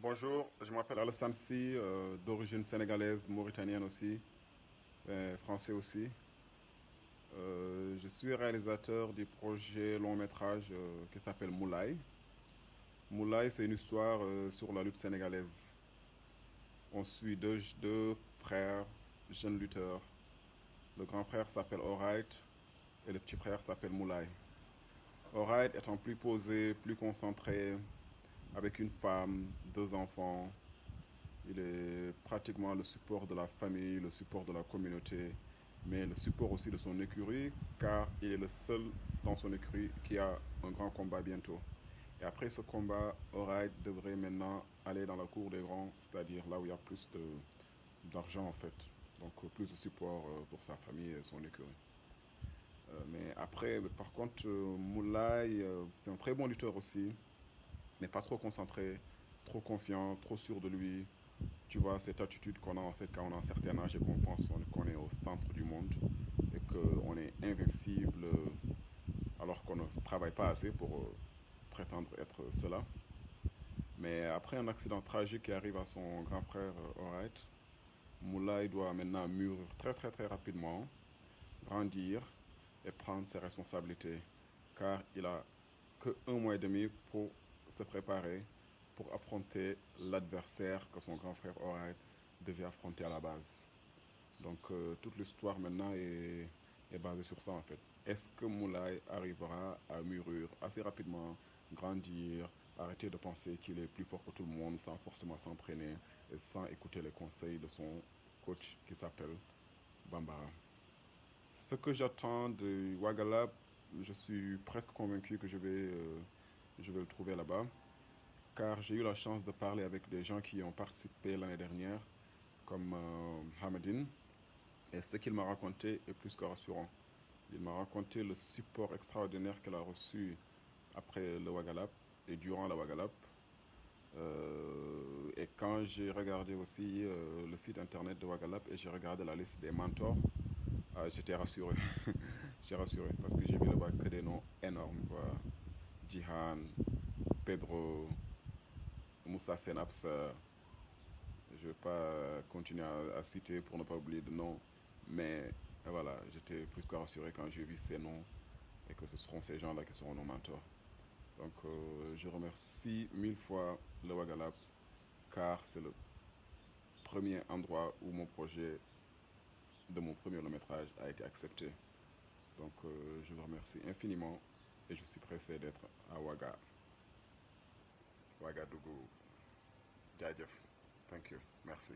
Bonjour, je m'appelle Alassane Sy, d'origine sénégalaise, mauritanienne aussi, français aussi. Je suis réalisateur du projet long métrage qui s'appelle Moulay. Moulay, c'est une histoire sur la lutte sénégalaise. On suit deux frères, jeunes lutteurs. Le grand frère s'appelle Alright et le petit frère s'appelle Moulay. Alright étant plus posé, plus concentré, avec une femme, deux enfants. Il est pratiquement le support de la famille, le support de la communauté, mais le support aussi de son écurie, car il est le seul dans son écurie qui a un grand combat bientôt. Et après ce combat, Alright devrait maintenant aller dans la cour des grands, c'est-à-dire là où il y a plus d'argent en fait. Donc plus de support pour sa famille et son écurie. Mais après, par contre, Moulay, c'est un très bon lutteur aussi, mais pas trop concentré, trop confiant, trop sûr de lui. Tu vois, cette attitude qu'on a en fait quand on a un certain âge et qu'on pense qu'on est au centre du monde et qu'on est invincible alors qu'on ne travaille pas assez pour prétendre être cela. Mais après un accident tragique qui arrive à son grand frère Alright, Moulay doit maintenant mûrir très rapidement, grandir et prendre ses responsabilités car il a que un mois et demi pour se préparer pour affronter l'adversaire que son grand frère Alright devait affronter à la base. Donc toute l'histoire maintenant est basée sur ça en fait. Est-ce que Moulay arrivera à mûrir assez rapidement, grandir, arrêter de penser qu'il est plus fort que tout le monde sans forcément s'entraîner et sans écouter les conseils de son coach qui s'appelle Bambara. Ce que j'attends de Ouagalap, je suis presque convaincu que je vais le trouver là-bas, car j'ai eu la chance de parler avec des gens qui ont participé l'année dernière, comme Hamadine, et ce qu'il m'a raconté est plus que rassurant. Il m'a raconté le support extraordinaire qu'il a reçu après le Ouagalap et durant le Ouagalap. Et quand j'ai regardé aussi le site internet de Ouagalap et j'ai regardé la liste des mentors, j'étais rassuré. J'étais rassuré parce que j'ai vu là-bas que des noms énormes, quoi. Jihan, Pedro, Moussa Senapsa. Je ne vais pas continuer à citer pour ne pas oublier de noms, mais voilà, j'étais plus que rassuré quand j'ai vu ces noms et que ce seront ces gens-là qui seront nos mentors. Donc je remercie mille fois le Ouagalap car c'est le premier endroit où mon projet de mon premier long métrage a été accepté. Donc je vous remercie infiniment et je suis pressé d'être à Ouagadougou. Djadjef. Thank you. Merci.